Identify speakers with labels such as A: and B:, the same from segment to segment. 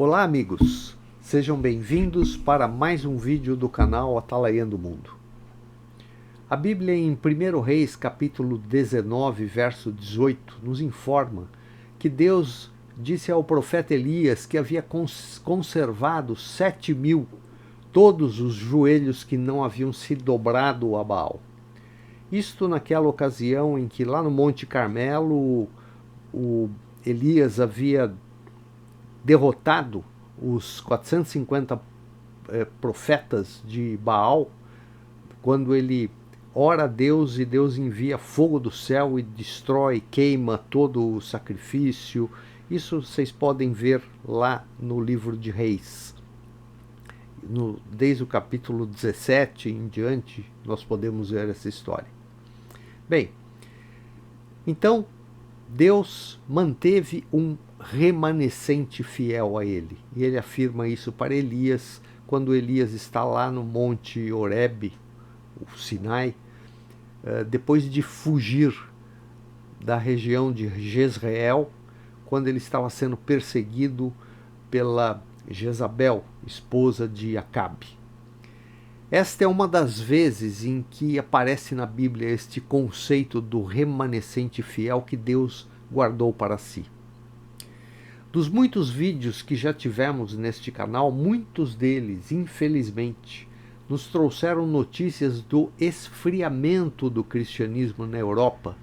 A: Olá amigos, sejam bem-vindos para mais um vídeo do canal Atalaiando o Mundo. A Bíblia em 1 Reis capítulo 19, verso 18, nos informa que Deus disse ao profeta Elias que havia conservado 7.000, todos os joelhos que não haviam se dobrado a Baal. Isto naquela ocasião em que lá no Monte Carmelo o Elias havia derrotado os 450 profetas de Baal, quando ele ora a Deus e Deus envia fogo do céu e destrói, queima todo o sacrifício. Isso vocês podem ver lá no livro de Reis. Desde o capítulo 17 em diante, nós podemos ver essa história. Bem, então Deus manteve um remanescente fiel a ele. E ele afirma isso para Elias, quando Elias está lá no Monte Horebe, o Sinai, depois de fugir da região de Jezreel, quando ele estava sendo perseguido pela Jezabel, esposa de Acabe. Esta é uma das vezes em que aparece na Bíblia este conceito do remanescente fiel que Deus guardou para si. Dos muitos vídeos que já tivemos neste canal, muitos deles, infelizmente, nos trouxeram notícias do esfriamento do cristianismo na Europa,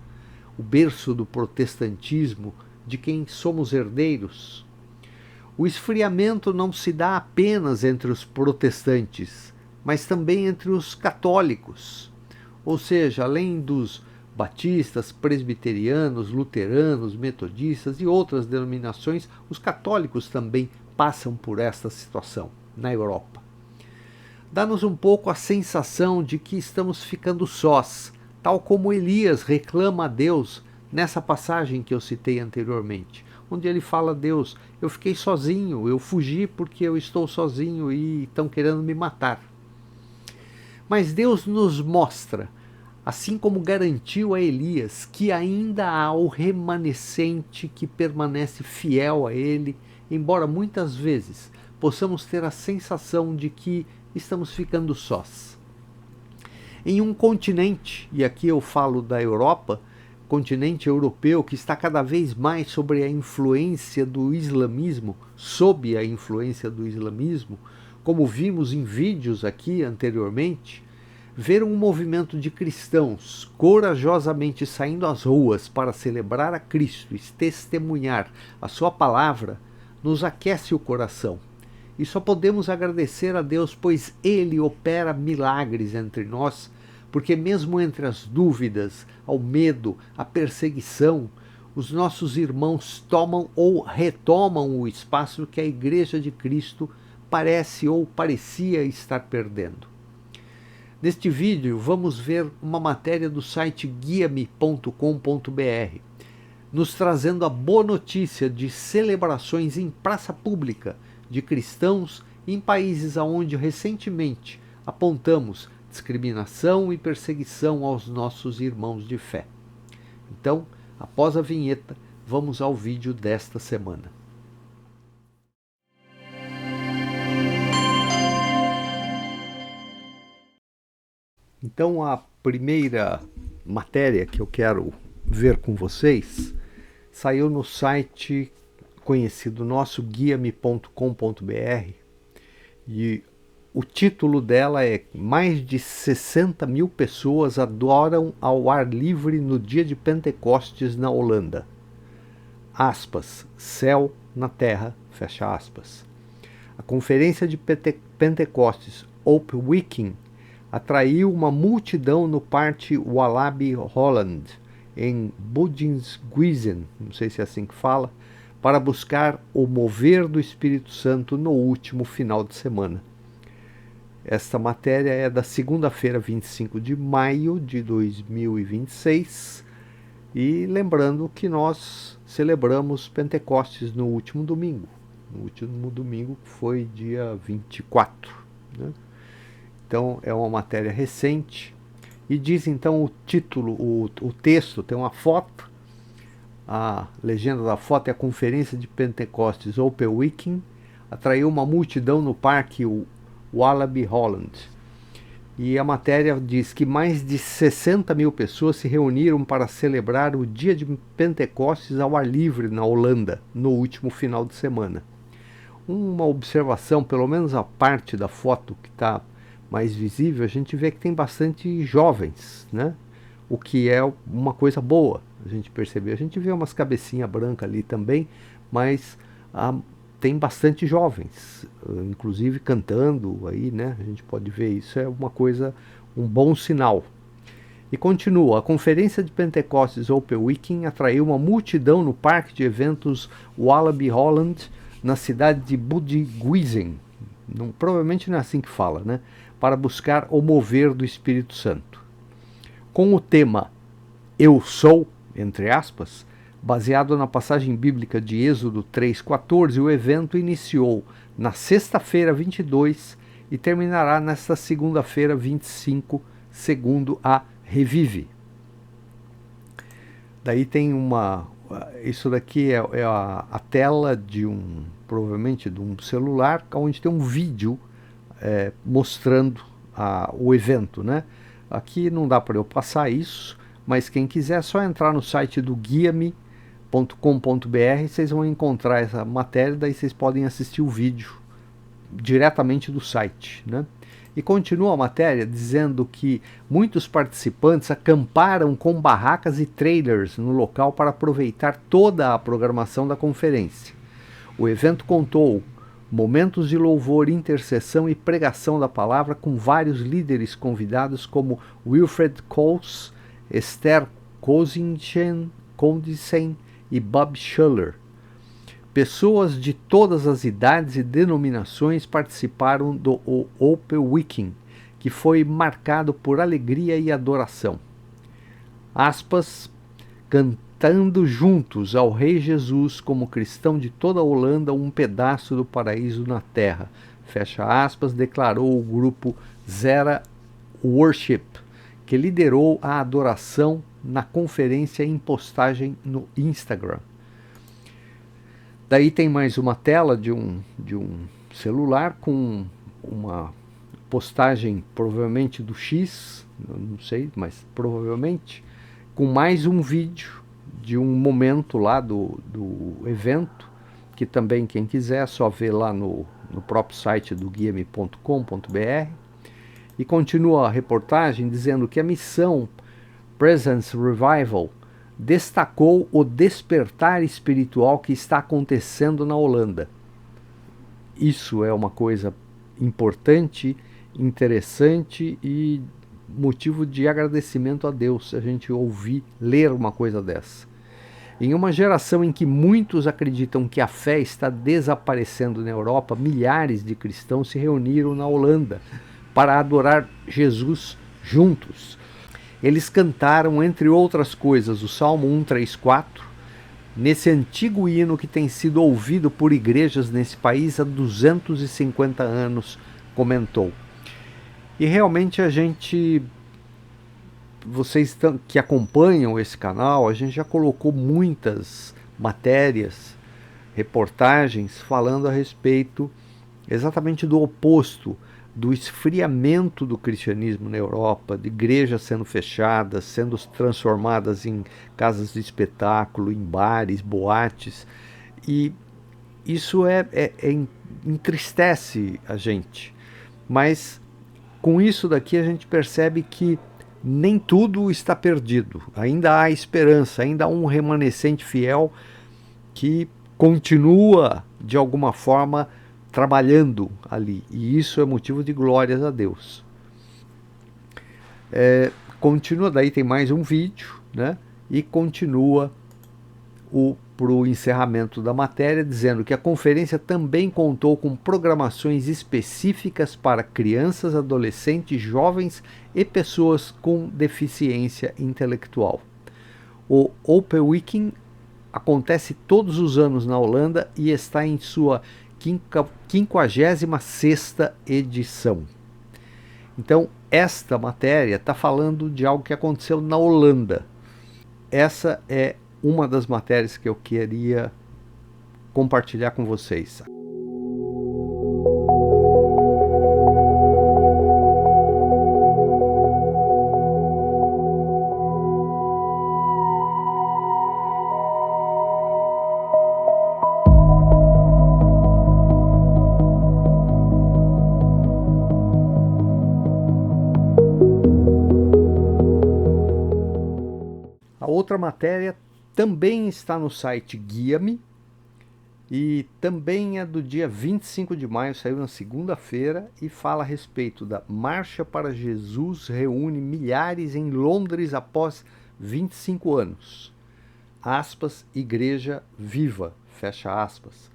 A: o berço do protestantismo, de quem somos herdeiros. O esfriamento não se dá apenas entre os protestantes, mas também entre os católicos, ou seja, além dos batistas, presbiterianos, luteranos, metodistas e outras denominações, os católicos também passam por esta situação na Europa. Dá-nos um pouco a sensação de que estamos ficando sós, tal como Elias reclama a Deus nessa passagem que eu citei anteriormente, onde ele fala a Deus: eu fiquei sozinho, eu fugi porque eu estou sozinho e estão querendo me matar. Mas Deus nos mostra, assim como garantiu a Elias, que ainda há o remanescente que permanece fiel a ele, embora muitas vezes possamos ter a sensação de que estamos ficando sós. Em um continente, e aqui eu falo da Europa, continente europeu que está cada vez mais sob a influência do islamismo, como vimos em vídeos aqui anteriormente, ver um movimento de cristãos corajosamente saindo às ruas para celebrar a Cristo e testemunhar a sua palavra, nos aquece o coração. E só podemos agradecer a Deus, pois Ele opera milagres entre nós, porque mesmo entre as dúvidas, ao medo, a perseguição, os nossos irmãos tomam ou retomam o espaço que a Igreja de Cristo parece ou parecia estar perdendo. Neste vídeo vamos ver uma matéria do site guiame.com.br, nos trazendo a boa notícia de celebrações em praça pública de cristãos em países onde recentemente apontamos discriminação e perseguição aos nossos irmãos de fé. Então, após a vinheta, vamos ao vídeo desta semana. Então, a primeira matéria que eu quero ver com vocês saiu no site conhecido nosso, guiame.com.br, e o título dela é: mais de 60.000 pessoas adoram ao ar livre no dia de Pentecostes na Holanda. Aspas, céu na terra, fecha aspas. A conferência de Pentecostes, Open Weekend, atraiu uma multidão no Parque Walibi Holland, em Buddingsguizen, não sei se é assim que fala, para buscar o mover do Espírito Santo no último final de semana. Esta matéria é da segunda-feira, 25 de maio de 2026, e lembrando que nós celebramos Pentecostes no último domingo. No último domingo foi dia 24, né? Então é uma matéria recente, e diz então o título, o texto tem uma foto, a legenda da foto é a Conferência de Pentecostes Open Weekend, atraiu uma multidão no parque Walibi Holland. E a matéria diz que mais de 60 mil pessoas se reuniram para celebrar o dia de Pentecostes ao ar livre na Holanda, no último final de semana. Uma observação, pelo menos a parte da foto que está mais visível, a gente vê que tem bastante jovens, né? O que é uma coisa boa, a gente percebeu. A gente vê umas cabecinhas brancas ali também, mas tem bastante jovens, inclusive cantando aí, né? A gente pode ver isso, é uma coisa, um bom sinal. E continua, a conferência de Pentecostes Open Weekend atraiu uma multidão no parque de eventos Walibi Holland, na cidade de Budiguisen, provavelmente não é assim que fala, né? Para buscar o mover do Espírito Santo. Com o tema Eu Sou, entre aspas, baseado na passagem bíblica de Êxodo 3,14, o evento iniciou na sexta-feira 22 e terminará nesta segunda-feira 25, segundo a Revive. Daí tem isso daqui é a tela de provavelmente de um celular, onde tem um vídeo mostrando o evento, né? Aqui não dá para eu passar isso, mas quem quiser é só entrar no site do guia-me.com.br, vocês vão encontrar essa matéria, daí vocês podem assistir o vídeo diretamente do site, né? E continua a matéria dizendo que muitos participantes acamparam com barracas e trailers no local para aproveitar toda a programação da conferência. O evento contou momentos de louvor, intercessão e pregação da palavra com vários líderes convidados como Wilfred Coles, Esther Condisen e Bob Schuller. Pessoas de todas as idades e denominações participaram do Open Weekend, que foi marcado por alegria e adoração. Aspas, cantando juntos ao Rei Jesus como cristão de toda a Holanda, um pedaço do paraíso na terra. Fecha aspas, declarou o grupo Zera Worship, que liderou a adoração na conferência em postagem no Instagram. Daí tem mais uma tela de um celular com uma postagem, provavelmente do X, não sei, mas provavelmente, com mais um vídeo de um momento lá do evento, que também quem quiser é só ver lá no próprio site do guia-me.com.br. E continua a reportagem dizendo que a missão Presence Revival destacou o despertar espiritual que está acontecendo na Holanda. Isso é uma coisa importante, interessante e motivo de agradecimento a Deus se a gente ler uma coisa dessa. Em uma geração em que muitos acreditam que a fé está desaparecendo na Europa, milhares de cristãos se reuniram na Holanda para adorar Jesus juntos. Eles cantaram, entre outras coisas, o Salmo 134, nesse antigo hino que tem sido ouvido por igrejas nesse país há 250 anos, comentou. E realmente vocês que acompanham esse canal, a gente já colocou muitas matérias, reportagens falando a respeito exatamente do oposto, do esfriamento do cristianismo na Europa, de igrejas sendo fechadas, sendo transformadas em casas de espetáculo, em bares, boates, e isso entristece a gente. Mas com isso daqui a gente percebe que nem tudo está perdido, ainda há esperança, ainda há um remanescente fiel que continua de alguma forma trabalhando ali, e isso é motivo de glórias a Deus. Continua, daí tem mais um vídeo, né? E continua para o encerramento da matéria, dizendo que a conferência também contou com programações específicas para crianças, adolescentes, jovens e pessoas com deficiência intelectual. O Open Weekend acontece todos os anos na Holanda e está em sua 56ª edição. Então, esta matéria está falando de algo que aconteceu na Holanda. Essa é uma das matérias que eu queria compartilhar com vocês. outra matéria também está no site Guia-me, e também é do dia 25 de maio, saiu na segunda-feira, e fala a respeito da Marcha para Jesus reúne milhares em Londres após 25 anos. Aspas, igreja viva, fecha aspas.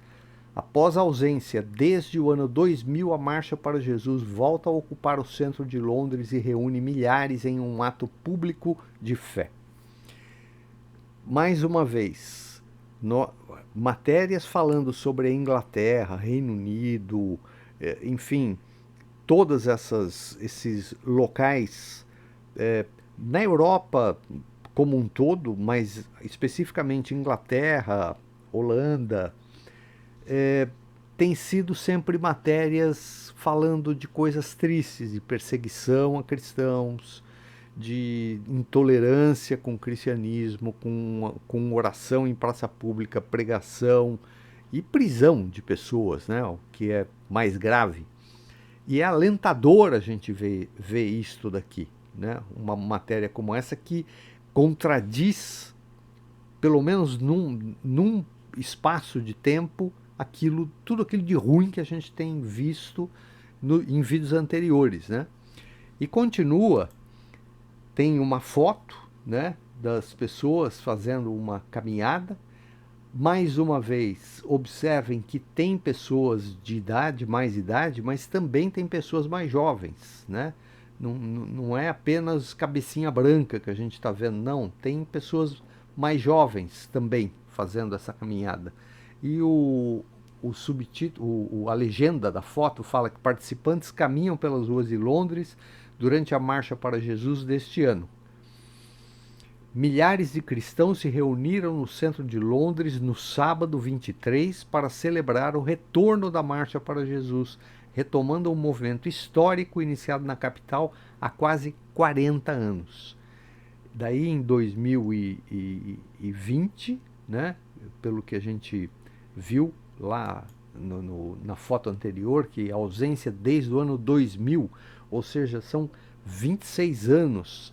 A: Após a ausência desde o ano 2000, a Marcha para Jesus volta a ocupar o centro de Londres e reúne milhares em um ato público de fé. Mais uma vez, matérias falando sobre a Inglaterra, Reino Unido, enfim, todos esses locais, na Europa como um todo, mas especificamente Inglaterra, Holanda, tem sido sempre matérias falando de coisas tristes, de perseguição a cristãos, de intolerância com o cristianismo, com oração em praça pública, pregação e prisão de pessoas, né, o que é mais grave. E é alentador a gente ver isto daqui, né, uma matéria como essa que contradiz, pelo menos num espaço de tempo, tudo aquilo de ruim que a gente tem visto em vídeos anteriores, né? E continua, tem uma foto, né, das pessoas fazendo uma caminhada. Mais uma vez, observem que tem pessoas de idade, mais idade, mas também tem pessoas mais jovens, né? Não é apenas cabecinha branca que a gente está vendo, não. Tem pessoas mais jovens também fazendo essa caminhada. E o subtítulo, a legenda da foto fala que participantes caminham pelas ruas de Londres durante a Marcha para Jesus deste ano. Milhares de cristãos se reuniram no centro de Londres no sábado 23 para celebrar o retorno da Marcha para Jesus, retomando um movimento histórico iniciado na capital há quase 40 anos. Daí em 2020, né, pelo que a gente viu lá na foto anterior, que a ausência desde o ano 2000, ou seja, são 26 anos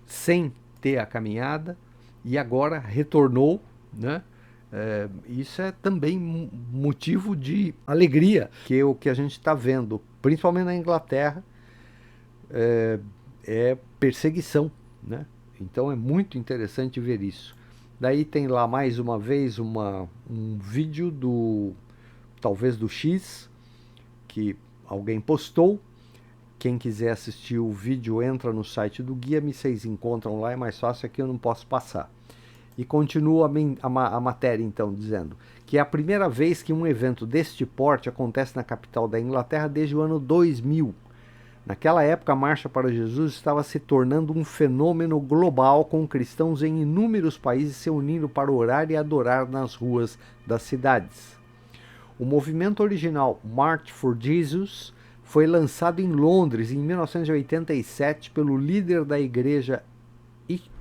A: sem ter a caminhada, e agora retornou, né? Isso é também motivo de alegria, que é o que a gente está vendo, principalmente na Inglaterra, é perseguição, né? Então é muito interessante ver isso. Daí tem lá mais uma vez um vídeo talvez do X, que alguém postou. Quem quiser assistir o vídeo entra no site do Guia-me, vocês encontram lá, é mais fácil, aqui eu não posso passar. E continua a matéria então, dizendo que é a primeira vez que um evento deste porte acontece na capital da Inglaterra desde o ano 2000. Naquela época, a Marcha para Jesus estava se tornando um fenômeno global, com cristãos em inúmeros países se unindo para orar e adorar nas ruas das cidades. O movimento original March for Jesus foi lançado em Londres em 1987 pelo líder da igreja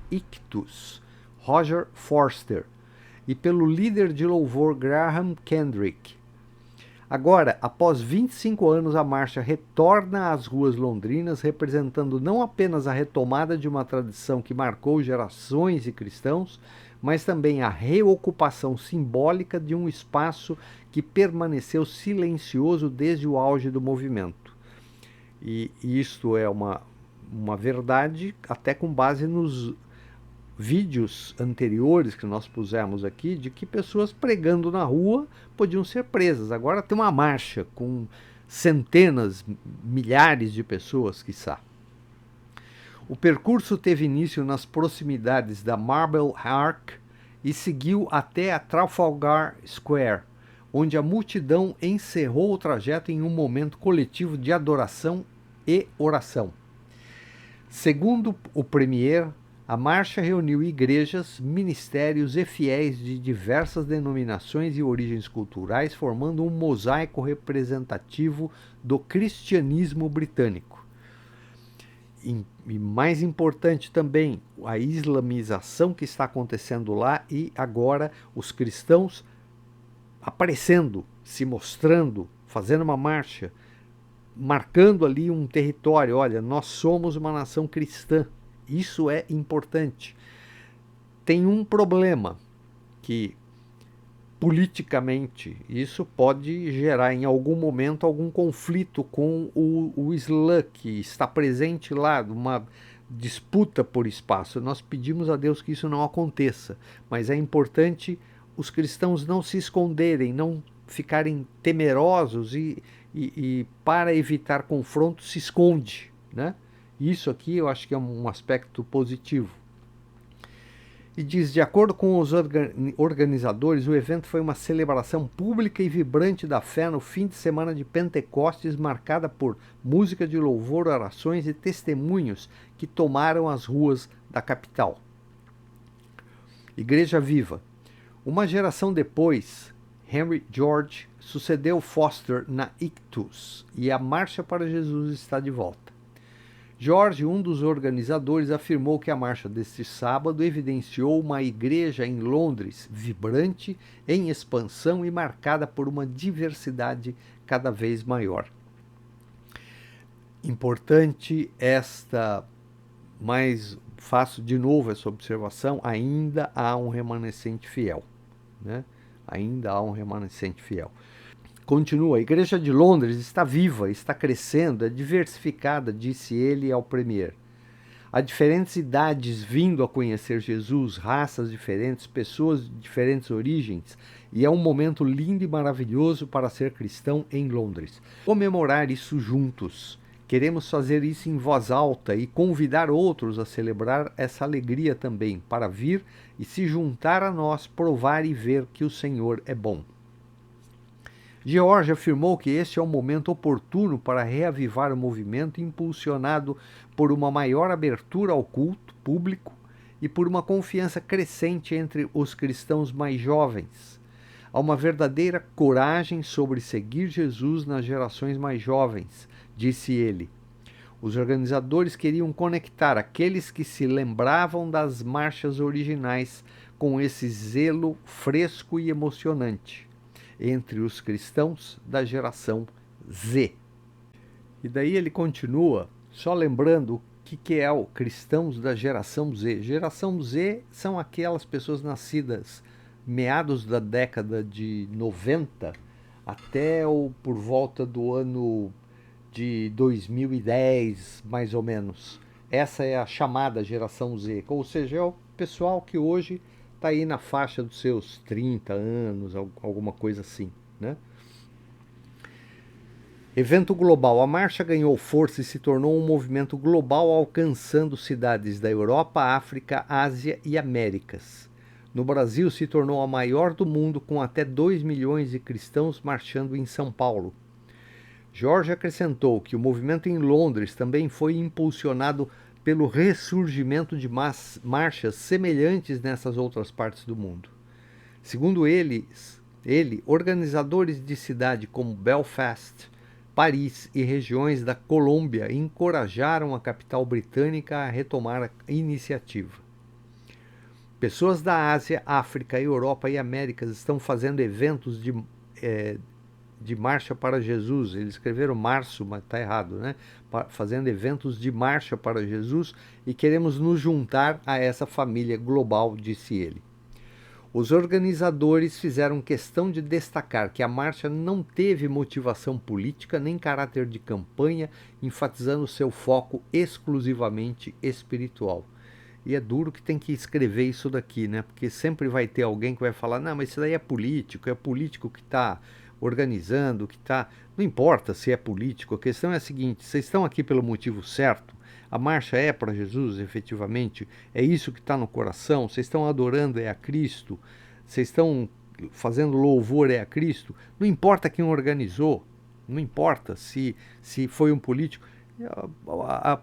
A: Ictus, Roger Forster, e pelo líder de louvor Graham Kendrick. Agora, após 25 anos, a marcha retorna às ruas londrinas, representando não apenas a retomada de uma tradição que marcou gerações de cristãos, mas também a reocupação simbólica de um espaço que permaneceu silencioso desde o auge do movimento. E isto é uma verdade até com base nos vídeos anteriores que nós pusemos aqui, de que pessoas pregando na rua podiam ser presas. Agora tem uma marcha com centenas, milhares de pessoas, quiçá. O percurso teve início nas proximidades da Marble Arch e seguiu até a Trafalgar Square, onde a multidão encerrou o trajeto em um momento coletivo de adoração e oração. Segundo o Premier, a marcha reuniu igrejas, ministérios e fiéis de diversas denominações e origens culturais, formando um mosaico representativo do cristianismo britânico. E mais importante também, a islamização que está acontecendo lá, e agora os cristãos aparecendo, se mostrando, fazendo uma marcha, marcando ali um território. Olha, nós somos uma nação cristã. Isso é importante. tem um problema que politicamente isso pode gerar em algum momento algum conflito com o Islã, que está presente lá, uma disputa por espaço. Nós pedimos a Deus que isso não aconteça, mas é importante os cristãos não se esconderem, não ficarem temerosos e para evitar confronto se esconde, né? Isso aqui eu acho que é um aspecto positivo. E diz, de acordo com os organizadores, o evento foi uma celebração pública e vibrante da fé no fim de semana de Pentecostes, marcada por música de louvor, orações e testemunhos que tomaram as ruas da capital. Igreja Viva. Uma geração depois, Henry George sucedeu Foster na Ictus e a Marcha para Jesus está de volta. George, um dos organizadores, afirmou que a marcha deste sábado evidenciou uma igreja em Londres vibrante, em expansão e marcada por uma diversidade cada vez maior. Importante mas faço de novo essa observação, ainda há um remanescente fiel, né? Ainda há um remanescente fiel. Continua, a Igreja de Londres está viva, está crescendo, é diversificada, disse ele ao Premier. Há diferentes idades vindo a conhecer Jesus, raças diferentes, pessoas de diferentes origens, e é um momento lindo e maravilhoso para ser cristão em Londres. Comemorar isso juntos. Queremos fazer isso em voz alta e convidar outros a celebrar essa alegria também, para vir e se juntar a nós, provar e ver que o Senhor é bom. George afirmou que este é um momento oportuno para reavivar o movimento impulsionado por uma maior abertura ao culto público e por uma confiança crescente entre os cristãos mais jovens. Há uma verdadeira coragem sobre seguir Jesus nas gerações mais jovens, disse ele. Os organizadores queriam conectar aqueles que se lembravam das marchas originais com esse zelo fresco e emocionante entre os cristãos da geração Z. E daí ele continua, só lembrando o que é o cristãos da geração Z. Geração Z são aquelas pessoas nascidas meados da década de 90 até por volta do ano de 2010, mais ou menos. Essa é a chamada geração Z, ou seja, é o pessoal que hoje está aí na faixa dos seus 30 anos, alguma coisa assim, né? Evento global. A marcha ganhou força e se tornou um movimento global, alcançando cidades da Europa, África, Ásia e Américas. No Brasil, se tornou a maior do mundo, com até 2 milhões de cristãos marchando em São Paulo. Jorge acrescentou que o movimento em Londres também foi impulsionado pelo ressurgimento de marchas semelhantes nessas outras partes do mundo. Segundo ele, organizadores de cidades como Belfast, Paris e regiões da Colômbia encorajaram a capital britânica a retomar a iniciativa. Pessoas da Ásia, África, Europa e Américas estão fazendo eventos de marcha para Jesus. Eles escreveram março, mas está errado, né? Fazendo eventos de marcha para Jesus e queremos nos juntar a essa família global, disse ele. Os organizadores fizeram questão de destacar que a marcha não teve motivação política nem caráter de campanha, enfatizando seu foco exclusivamente espiritual. E é duro que tem que escrever isso daqui, né? Porque sempre vai ter alguém que vai falar, não, mas isso daí é político que está organizando, que está... Não importa se é político, a questão é a seguinte, vocês estão aqui pelo motivo certo? A marcha é para Jesus, efetivamente? É isso que está no coração? Vocês estão adorando a Cristo? Vocês estão fazendo louvor a Cristo? Não importa quem organizou, não importa se foi um político.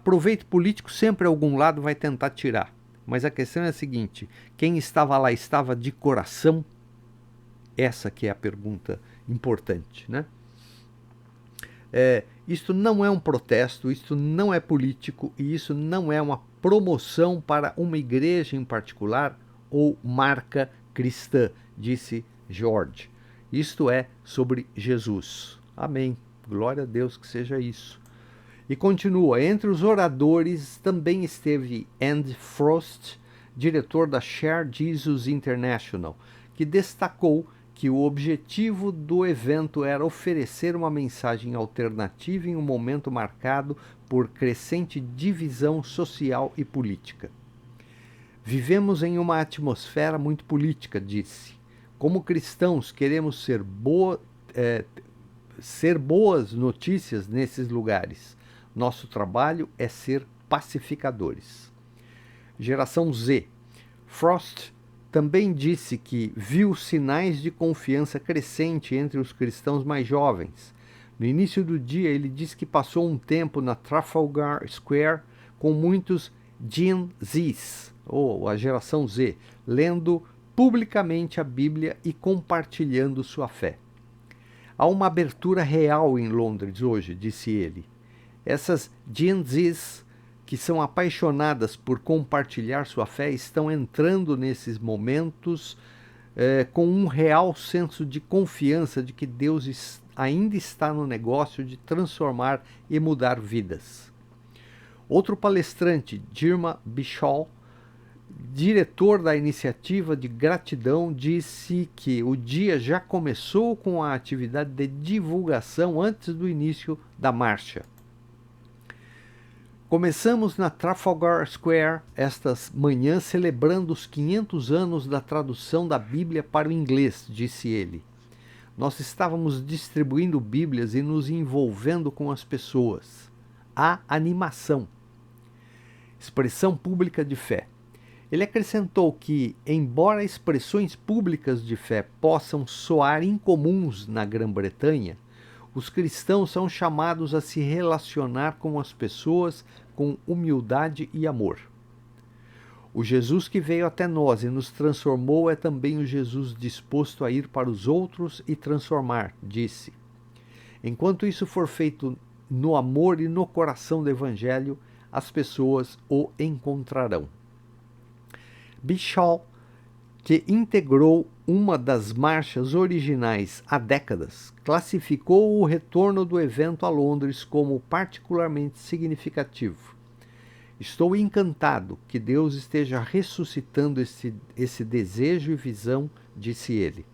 A: Proveito político sempre algum lado vai tentar tirar. Mas a questão é a seguinte, quem estava lá estava de coração? Essa que é a pergunta importante, né? Isto não é um protesto, isto não é político e isso não é uma promoção para uma igreja em particular ou marca cristã, disse George. Isto é sobre Jesus. Amém. Glória a Deus que seja isso. E continua, entre os oradores também esteve Andy Frost, diretor da Share Jesus International, que destacou que o objetivo do evento era oferecer uma mensagem alternativa em um momento marcado por crescente divisão social e política. Vivemos em uma atmosfera muito política, disse. Como cristãos, queremos ser boas notícias nesses lugares. Nosso trabalho é ser pacificadores. Geração Z. Frost também disse que viu sinais de confiança crescente entre os cristãos mais jovens. No início do dia, ele disse que passou um tempo na Trafalgar Square com muitos Gen Zs, ou a geração Z, lendo publicamente a Bíblia e compartilhando sua fé. Há uma abertura real em Londres hoje, disse ele. Essas Gen Zs, que são apaixonadas por compartilhar sua fé, estão entrando nesses momentos com um real senso de confiança de que Deus ainda está no negócio de transformar e mudar vidas. Outro palestrante, Jirma Bishal, diretor da iniciativa de gratidão, disse que o dia já começou com a atividade de divulgação antes do início da marcha. Começamos na Trafalgar Square estas manhãs celebrando os 500 anos da tradução da Bíblia para o inglês, disse ele. Nós estávamos distribuindo Bíblias e nos envolvendo com as pessoas. Há animação. Expressão pública de fé. Ele acrescentou que, embora expressões públicas de fé possam soar incomuns na Grã-Bretanha, os cristãos são chamados a se relacionar com as pessoas com humildade e amor. O Jesus que veio até nós e nos transformou é também o Jesus disposto a ir para os outros e transformar, disse. Enquanto isso for feito no amor e no coração do Evangelho, as pessoas o encontrarão. Bishal, que integrou uma das marchas originais há décadas, classificou o retorno do evento a Londres como particularmente significativo. Estou encantado que Deus esteja ressuscitando esse desejo e visão, disse ele.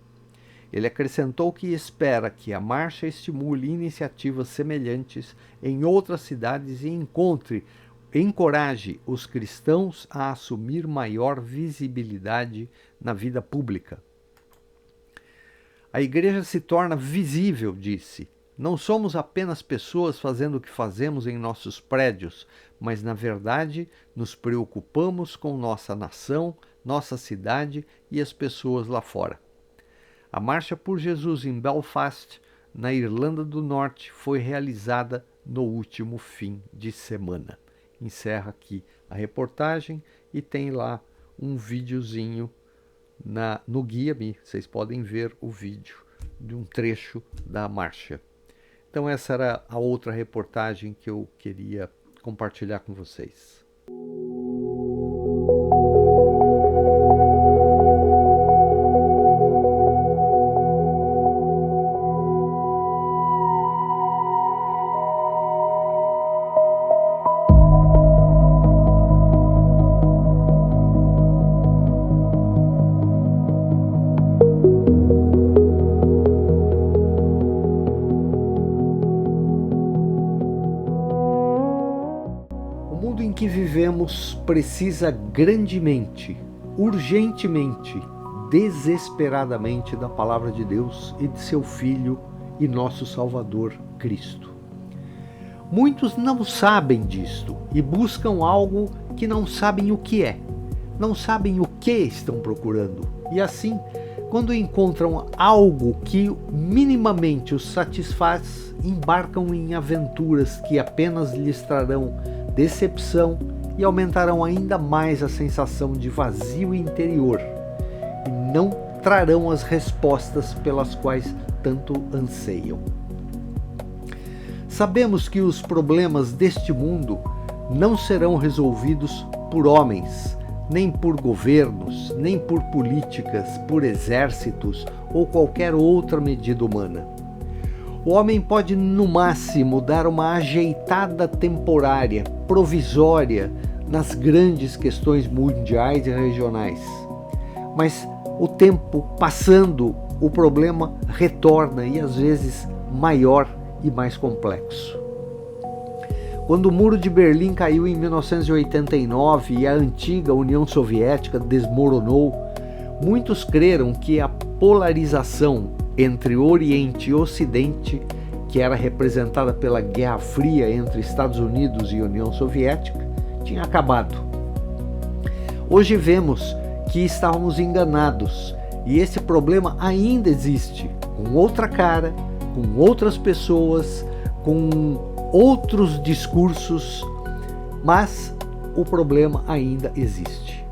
A: Ele acrescentou que espera que a marcha estimule iniciativas semelhantes em outras cidades e encoraje os cristãos a assumir maior visibilidade na vida pública. A igreja se torna visível, disse. Não somos apenas pessoas fazendo o que fazemos em nossos prédios, mas, na verdade, nos preocupamos com nossa nação, nossa cidade e as pessoas lá fora. A Marcha por Jesus em Belfast, na Irlanda do Norte, foi realizada no último fim de semana. Encerra aqui a reportagem e tem lá um videozinho no Guia-me. Vocês podem ver o vídeo de um trecho da marcha. Então essa era a outra reportagem que eu queria compartilhar com vocês. Que vivemos precisa grandemente, urgentemente, desesperadamente da palavra de Deus e de seu Filho e nosso Salvador Cristo. Muitos não sabem disto e buscam algo que não sabem o que é, não sabem o que estão procurando e assim, quando encontram algo que minimamente os satisfaz, embarcam em aventuras que apenas lhes trarão decepção e aumentarão ainda mais a sensação de vazio interior e não trarão as respostas pelas quais tanto anseiam. Sabemos que os problemas deste mundo não serão resolvidos por homens, nem por governos, nem por políticas, por exércitos ou qualquer outra medida humana. O homem pode, no máximo, dar uma ajeitada temporária, provisória, nas grandes questões mundiais e regionais. Mas o tempo passando, o problema retorna e às vezes maior e mais complexo. Quando o Muro de Berlim caiu em 1989 e a antiga União Soviética desmoronou, muitos creram que a polarização entre Oriente e Ocidente, que era representada pela Guerra Fria entre Estados Unidos e União Soviética, tinha acabado. Hoje vemos que estávamos enganados e esse problema ainda existe, com outra cara, com outras pessoas, com outros discursos, mas o problema ainda existe.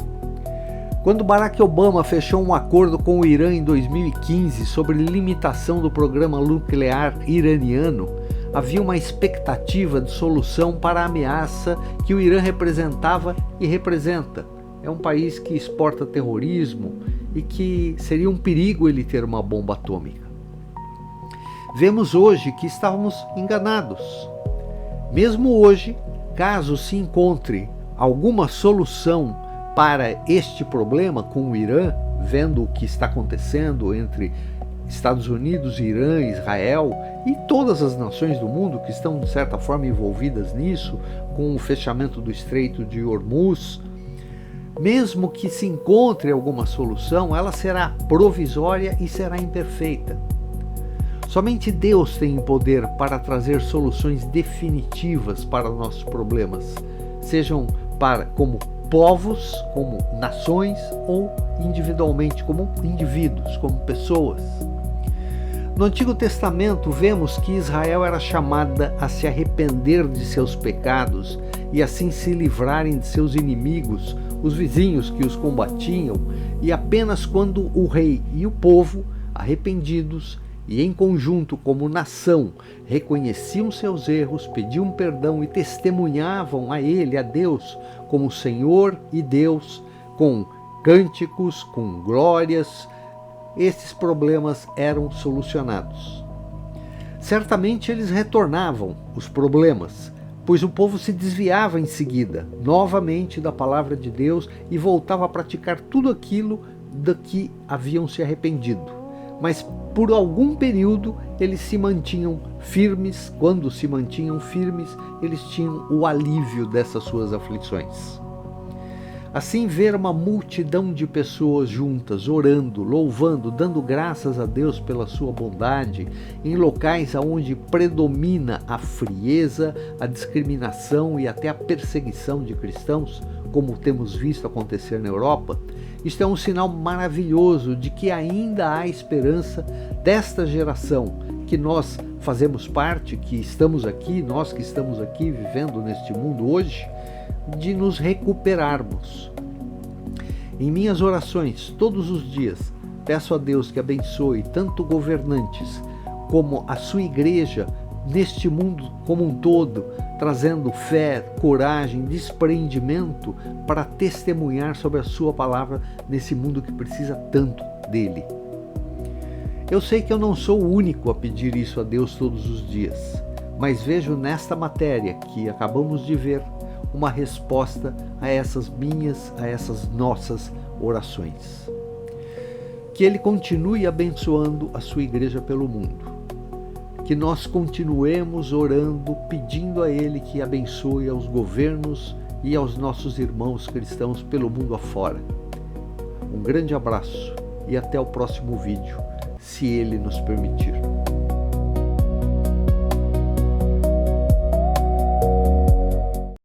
A: Quando Barack Obama fechou um acordo com o Irã em 2015 sobre limitação do programa nuclear iraniano, havia uma expectativa de solução para a ameaça que o Irã representava e representa. É um país que exporta terrorismo e que seria um perigo ele ter uma bomba atômica. Vemos hoje que estávamos enganados. Mesmo hoje, caso se encontre alguma solução para este problema com o Irã, vendo o que está acontecendo entre Estados Unidos, Irã, Israel e todas as nações do mundo que estão de certa forma envolvidas nisso, com o fechamento do Estreito de Hormuz, mesmo que se encontre alguma solução, ela será provisória e será imperfeita. Somente Deus tem poder para trazer soluções definitivas para nossos problemas, sejam como povos, como nações ou individualmente, como indivíduos, como pessoas. No Antigo Testamento vemos que Israel era chamada a se arrepender de seus pecados e assim se livrarem de seus inimigos, os vizinhos que os combatiam, e apenas quando o rei e o povo, arrependidos e em conjunto como nação, reconheciam seus erros, pediam perdão e testemunhavam a ele, a Deus, como Senhor e Deus, com cânticos, com glórias, esses problemas eram solucionados. Certamente eles retornavam, os problemas, pois o povo se desviava em seguida, novamente da palavra de Deus e voltava a praticar tudo aquilo de que haviam se arrependido. Mas por algum período eles se mantinham firmes. Quando se mantinham firmes, eles tinham o alívio dessas suas aflições. Assim, ver uma multidão de pessoas juntas, orando, louvando, dando graças a Deus pela sua bondade, em locais onde predomina a frieza, a discriminação e até a perseguição de cristãos, como temos visto acontecer na Europa, isto é um sinal maravilhoso de que ainda há esperança desta geração, que nós fazemos parte, que estamos aqui, nós que estamos aqui vivendo neste mundo hoje, de nos recuperarmos. Em minhas orações, todos os dias, peço a Deus que abençoe tanto governantes como a sua igreja neste mundo como um todo, trazendo fé, coragem, desprendimento para testemunhar sobre a sua palavra nesse mundo que precisa tanto dele. Eu sei que eu não sou o único a pedir isso a Deus todos os dias, mas vejo nesta matéria que acabamos de ver uma resposta a essas nossas orações. Que Ele continue abençoando a sua igreja pelo mundo. Que nós continuemos orando, pedindo a Ele que abençoe aos governos e aos nossos irmãos cristãos pelo mundo afora. Um grande abraço e até o próximo vídeo, se Ele nos permitir.